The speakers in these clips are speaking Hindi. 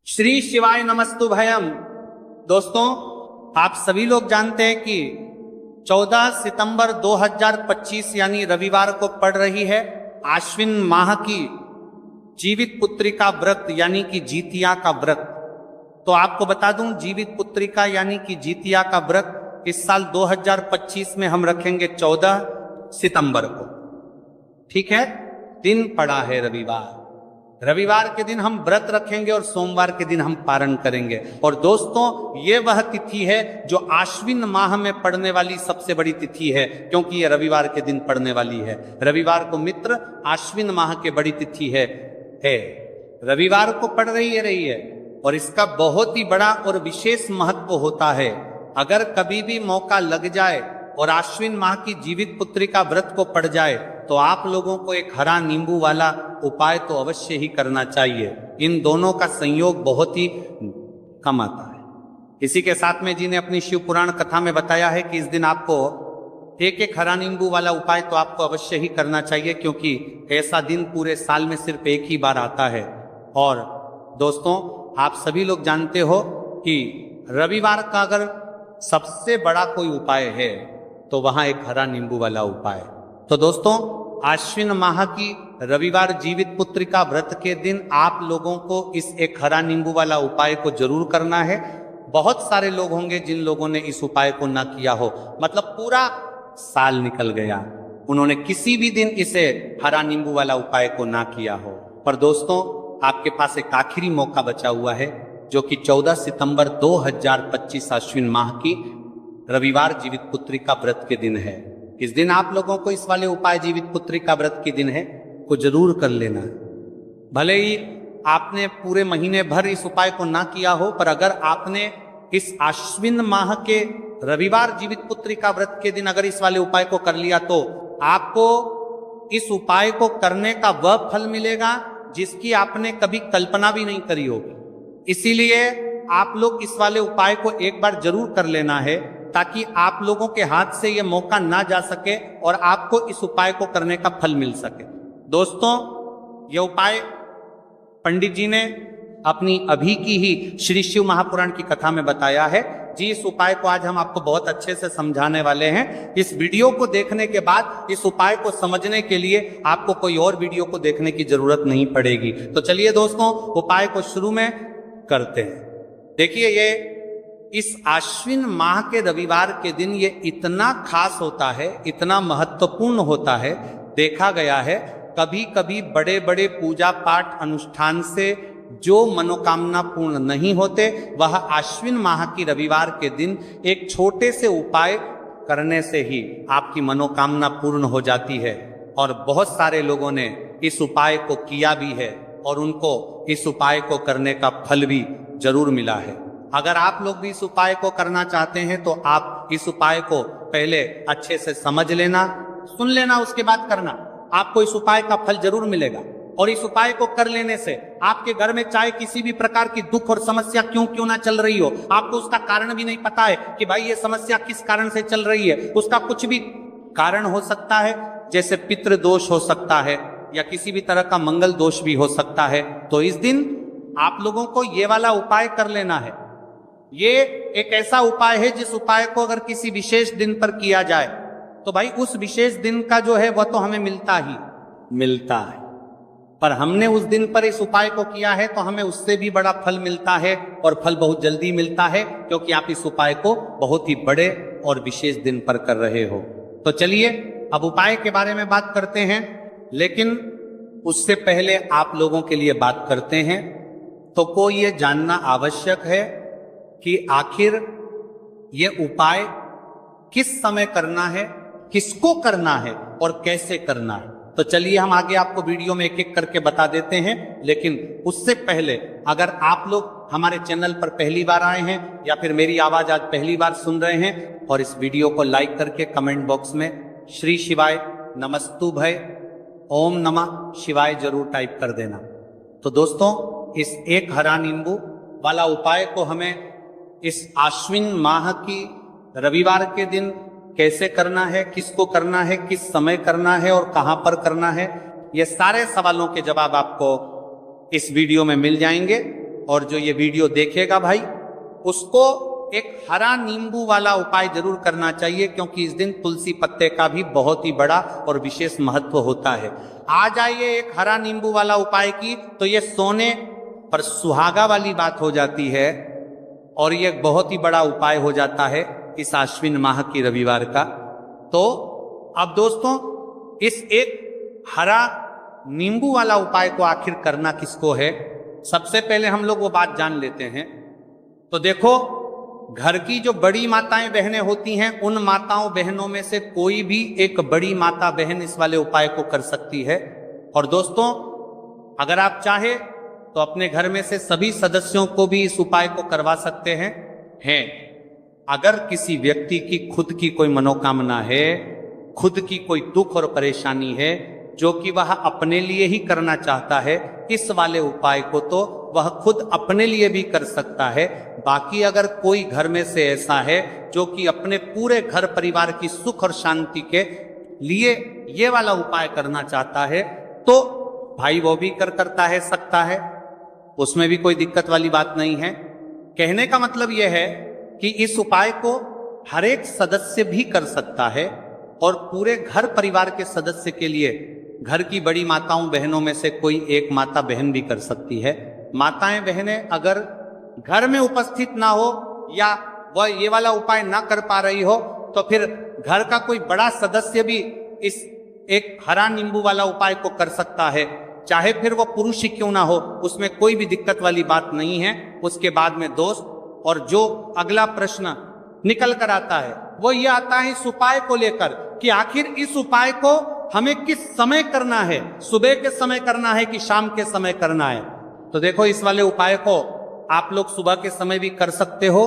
श्री शिवाय नमस्तु भयम। दोस्तों, आप सभी लोग जानते हैं कि 14 सितंबर 2025 यानी रविवार को पड़ रही है आश्विन माह की जीवित पुत्रिका व्रत यानी कि जीतिया का व्रत। तो आपको बता दूं, जीवित पुत्रिका यानी कि जीतिया का व्रत इस साल 2025 में हम रखेंगे 14 सितंबर को। ठीक है, दिन पड़ा है रविवार। रविवार के दिन हम व्रत रखेंगे और सोमवार के दिन हम पारण करेंगे। और दोस्तों, ये वह तिथि है जो आश्विन माह में पड़ने वाली सबसे बड़ी तिथि है, क्योंकि ये रविवार के दिन पड़ने वाली है। रविवार को मित्र आश्विन माह के बड़ी तिथि है। रविवार को पड़ रही है और इसका बहुत ही बड़ा और विशेष महत्व होता है। अगर कभी भी मौका लग जाए और आश्विन माह की जीवित पुत्रिका व्रत को पड़ जाए तो आप लोगों को एक हरा नींबू वाला उपाय तो अवश्य ही करना चाहिए। इन दोनों का संयोग बहुत ही कम आता है। इसी के साथ में जी ने अपनी शिव पुराण कथा में बताया है कि इस दिन आपको एक एक हरा नींबू वाला उपाय तो आपको अवश्य ही करना चाहिए, क्योंकि ऐसा दिन पूरे साल में सिर्फ एक ही बार आता है। और दोस्तों, आप सभी लोग जानते हो कि रविवार का अगर सबसे बड़ा कोई उपाय है तो वहां एक हरा नींबू वाला उपाय। तो दोस्तों, आश्विन माह की रविवार जीवित पुत्रिका व्रत के दिन आप लोगों को इस एक हरा नींबू वाला उपाय को जरूर करना है। बहुत सारे लोग होंगे जिन लोगों ने इस उपाय को ना किया हो, मतलब पूरा साल निकल गया, उन्होंने किसी भी दिन इसे हरा नींबू वाला उपाय को ना किया हो। पर दोस्तों, आपके पास एक आखिरी मौका बचा हुआ है, जो कि 14 सितंबर 2025 आश्विन माह की रविवार जीवित पुत्रिका व्रत के दिन है। इस दिन आप लोगों को इस वाले उपाय जीवित पुत्रिका व्रत के दिन है को जरूर कर लेना। भले ही आपने पूरे महीने भर इस उपाय को ना किया हो, पर अगर आपने इस आश्विन माह के रविवार जीवित पुत्रिका व्रत के दिन अगर इस वाले उपाय को कर लिया तो आपको इस उपाय को करने का वह फल मिलेगा जिसकी आपने कभी कल्पना भी नहीं करी होगी। इसीलिए आप लोग इस वाले उपाय को एक बार जरूर कर लेना है, ताकि आप लोगों के हाथ से यह मौका ना जा सके और आपको इस उपाय को करने का फल मिल सके। दोस्तों, यह उपाय पंडित जी ने अपनी अभी की ही श्री शिव महापुराण की कथा में बताया है। जी, इस उपाय को आज हम आपको बहुत अच्छे से समझाने वाले हैं। इस वीडियो को देखने के बाद इस उपाय को समझने के लिए आपको कोई और वीडियो को देखने की जरूरत नहीं पड़ेगी। तो चलिए दोस्तों, उपाय को शुरू में करते हैं। देखिए, ये इस आश्विन माह के रविवार के दिन ये इतना खास होता है, इतना महत्वपूर्ण होता है। देखा गया है कभी कभी बड़े बड़े पूजा पाठ अनुष्ठान से जो मनोकामना पूर्ण नहीं होते, वह आश्विन माह की रविवार के दिन एक छोटे से उपाय करने से ही आपकी मनोकामना पूर्ण हो जाती है। और बहुत सारे लोगों ने इस उपाय को किया भी है और उनको इस उपाय को करने का फल भी जरूर मिला है। अगर आप लोग भी इस उपाय को करना चाहते हैं तो आप इस उपाय को पहले अच्छे से समझ लेना, सुन लेना, उसके बाद करना। आपको इस उपाय का फल जरूर मिलेगा। और इस उपाय को कर लेने से आपके घर में चाहे किसी भी प्रकार की दुख और समस्या क्यों ना चल रही हो, आपको उसका कारण भी नहीं पता है कि भाई ये समस्या किस कारण से चल रही है, उसका कुछ भी कारण हो सकता है, जैसे पितृ दोष हो सकता है या किसी भी तरह का मंगल दोष भी हो सकता है। तो इस दिन आप लोगों को ये वाला उपाय कर लेना है। ये एक ऐसा उपाय है जिस उपाय को अगर किसी विशेष दिन पर किया जाए तो भाई उस विशेष दिन का जो है वह तो हमें मिलता ही मिलता है। पर हमने उस दिन पर इस उपाय को किया है तो हमें उससे भी बड़ा फल मिलता है, और फल बहुत जल्दी मिलता है, क्योंकि आप इस उपाय को बहुत ही बड़े और विशेष दिन पर कर रहे हो। तो चलिए अब उपाय के बारे में बात करते हैं, लेकिन उससे पहले आप लोगों के लिए बात करते हैं तो को ये जानना आवश्यक है कि आखिर ये उपाय किस समय करना है, किसको करना है और कैसे करना है। तो चलिए हम आगे आपको वीडियो में एक एक करके बता देते हैं। लेकिन उससे पहले अगर आप लोग हमारे चैनल पर पहली बार आए हैं या फिर मेरी आवाज आज पहली बार सुन रहे हैं, और इस वीडियो को लाइक करके कमेंट बॉक्स में श्री शिवाय नमस्तु भय ओम नमः शिवाय जरूर टाइप कर देना। तो दोस्तों, इस एक हरा नींबू वाला उपाय को हमें इस आश्विन माह की रविवार के दिन कैसे करना है, किसको करना है, किस समय करना है और कहां पर करना है, ये सारे सवालों के जवाब आपको इस वीडियो में मिल जाएंगे। और जो ये वीडियो देखेगा भाई, उसको एक हरा नींबू वाला उपाय जरूर करना चाहिए, क्योंकि इस दिन तुलसी पत्ते का भी बहुत ही बड़ा और विशेष महत्व होता है। आ जाइए एक हरा नींबू वाला उपाय की, तो ये सोने पर सुहागा वाली बात हो जाती है और ये बहुत ही बड़ा उपाय हो जाता है इस आश्विन माह की रविवार का। तो अब दोस्तों, इस एक हरा नींबू वाला उपाय को आखिर करना किसको है, सबसे पहले हम लोग वो बात जान लेते हैं। तो देखो, घर की जो बड़ी माताएं बहनें होती हैं, उन माताओं बहनों में से कोई भी एक बड़ी माता बहन इस वाले उपाय को कर सकती है। और दोस्तों, अगर आप चाहे तो अपने घर में से सभी सदस्यों को भी इस उपाय को करवा सकते हैं। अगर किसी व्यक्ति की खुद की कोई मनोकामना है, खुद की कोई दुख और परेशानी है जो कि वह अपने लिए ही करना चाहता है, इस वाले उपाय को तो वह खुद अपने लिए भी कर सकता है। बाकी अगर कोई घर में से ऐसा है जो कि अपने पूरे घर परिवार की सुख और शांति के लिए ये वाला उपाय करना चाहता है, तो भाई वो भी करता है, सकता है, उसमें भी कोई दिक्कत वाली बात नहीं है। कहने का मतलब यह है कि इस उपाय को हर एक सदस्य भी कर सकता है और पूरे घर परिवार के सदस्य के लिए घर की बड़ी माताओं बहनों में से कोई एक माता बहन भी कर सकती है। माताएं बहनें अगर घर में उपस्थित ना हो या वह ये वाला उपाय ना कर पा रही हो, तो फिर घर का कोई बड़ा सदस्य भी इस एक हरा नींबू वाला उपाय को कर सकता है, चाहे फिर वो पुरुष ही क्यों ना हो, उसमें कोई भी दिक्कत वाली बात नहीं है। उसके बाद में दोस्त, और जो अगला प्रश्न निकल कर आता है वो ये आता है इस उपाय को लेकर कि आखिर इस उपाय को हमें किस समय करना है, सुबह के समय करना है कि शाम के समय करना है। तो देखो, इस वाले उपाय को आप लोग सुबह के समय भी कर सकते हो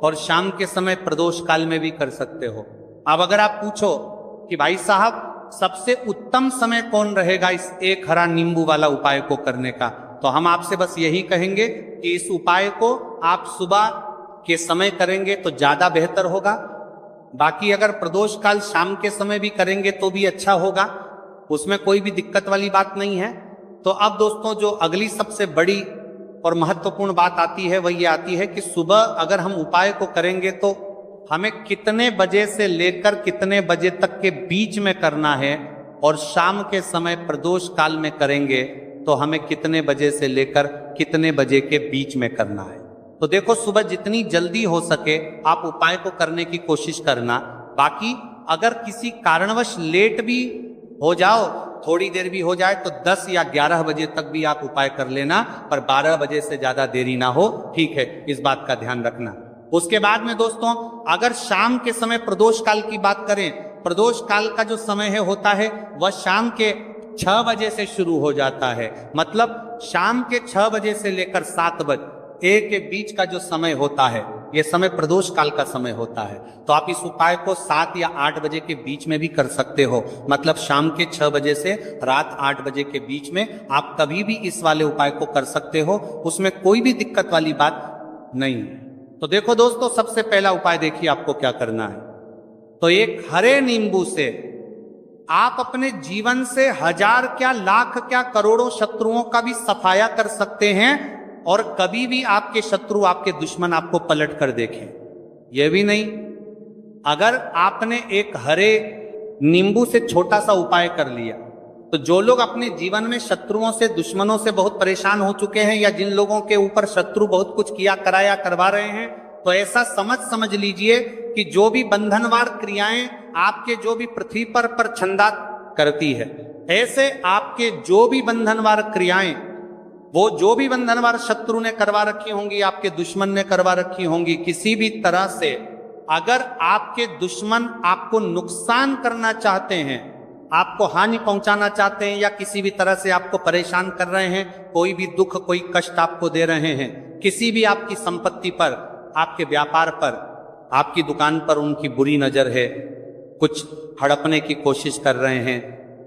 और शाम के समय प्रदोष काल में भी कर सकते हो। अब अगर आप पूछो कि भाई साहब सबसे उत्तम समय कौन रहेगा इस एक हरा नींबू वाला उपाय को करने का, तो हम आपसे बस यही कहेंगे कि इस उपाय को आप सुबह के समय करेंगे तो ज्यादा बेहतर होगा। बाकी अगर प्रदोष काल शाम के समय भी करेंगे तो भी अच्छा होगा, उसमें कोई भी दिक्कत वाली बात नहीं है। तो अब दोस्तों, जो अगली सबसे बड़ी और महत्वपूर्ण बात आती है वह ये आती है कि सुबह अगर हम उपाय को करेंगे तो हमें कितने बजे से लेकर कितने बजे तक के बीच में करना है, और शाम के समय प्रदोष काल में करेंगे तो हमें कितने बजे से लेकर कितने बजे के बीच में करना है। तो देखो, सुबह जितनी जल्दी हो सके आप उपाय को करने की कोशिश करना। बाकी अगर किसी कारणवश लेट भी हो जाओ, थोड़ी देर भी हो जाए, तो 10 या 11 बजे तक भी आप उपाय कर लेना, पर 12 बजे से ज्यादा देरी ना हो, ठीक है, इस बात का ध्यान रखना। उसके बाद में दोस्तों, अगर शाम के समय प्रदोष काल की बात करें, प्रदोष काल का जो समय है होता है वह शाम के 6 बजे से शुरू हो जाता है। मतलब शाम के 6 बजे से लेकर 7 बजे के बीच का जो समय होता है, यह समय प्रदोष काल का समय होता है। तो आप इस उपाय को 7 या 8 बजे के बीच में भी कर सकते हो। मतलब शाम के 6 बजे से रात 8 बजे के बीच में आप कभी भी इस वाले उपाय को कर सकते हो, उसमें कोई भी दिक्कत वाली बात नहीं है। तो देखो दोस्तों, सबसे पहला उपाय देखिए आपको क्या करना है। तो एक हरे नींबू से आप अपने जीवन से 1000 क्या लाख क्या करोड़ों शत्रुओं का भी सफाया कर सकते हैं, और कभी भी आपके शत्रु आपके दुश्मन आपको पलट कर देखें। यह भी नहीं, अगर आपने एक हरे नींबू से छोटा सा उपाय कर लिया, तो जो लोग अपने जीवन में शत्रुओं से दुश्मनों से बहुत परेशान हो चुके हैं, या जिन लोगों के ऊपर शत्रु बहुत कुछ किया कराया करवा रहे हैं, तो ऐसा समझ लीजिए कि जो भी बंधनवार क्रियाएं आपके जो भी पृथ्वी पर छंदा करती है, ऐसे आपके जो भी बंधनवार क्रियाएं, वो जो भी बंधनवार शत्रु ने करवा रखी होंगी, आपके दुश्मन ने करवा रखी होंगी, किसी भी तरह से अगर आपके दुश्मन आपको नुकसान करना चाहते हैं, आपको हानि पहुंचाना चाहते हैं, या किसी भी तरह से आपको परेशान कर रहे हैं, कोई भी दुख कोई कष्ट आपको दे रहे हैं, किसी भी आपकी संपत्ति पर, आपके व्यापार पर, आपकी दुकान पर उनकी बुरी नजर है, कुछ हड़पने की कोशिश कर रहे हैं,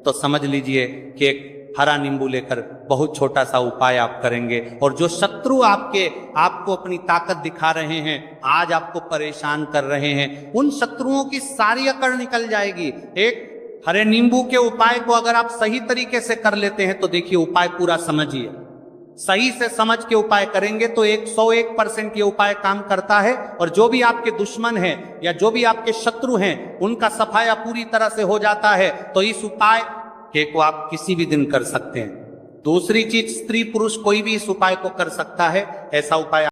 तो समझ लीजिए कि एक हरा नींबू लेकर बहुत छोटा सा उपाय आप करेंगे, और जो शत्रु आपको अपनी ताकत दिखा रहे हैं, आज आपको परेशान कर रहे हैं, उन शत्रुओं की सारी अकड़ निकल जाएगी। एक हरे नींबू के उपाय को अगर आप सही तरीके से कर लेते हैं तो देखिए उपाय पूरा समझिए, सही से समझ के उपाय करेंगे तो 101% ये उपाय काम करता है। और जो भी आपके दुश्मन हैं या जो भी आपके शत्रु हैं उनका सफाया पूरी तरह से हो जाता है। तो इस उपाय को आप किसी भी दिन कर सकते हैं। दूसरी चीज, स्त्री पुरुष कोई भी इस उपाय को कर सकता है। ऐसा उपाय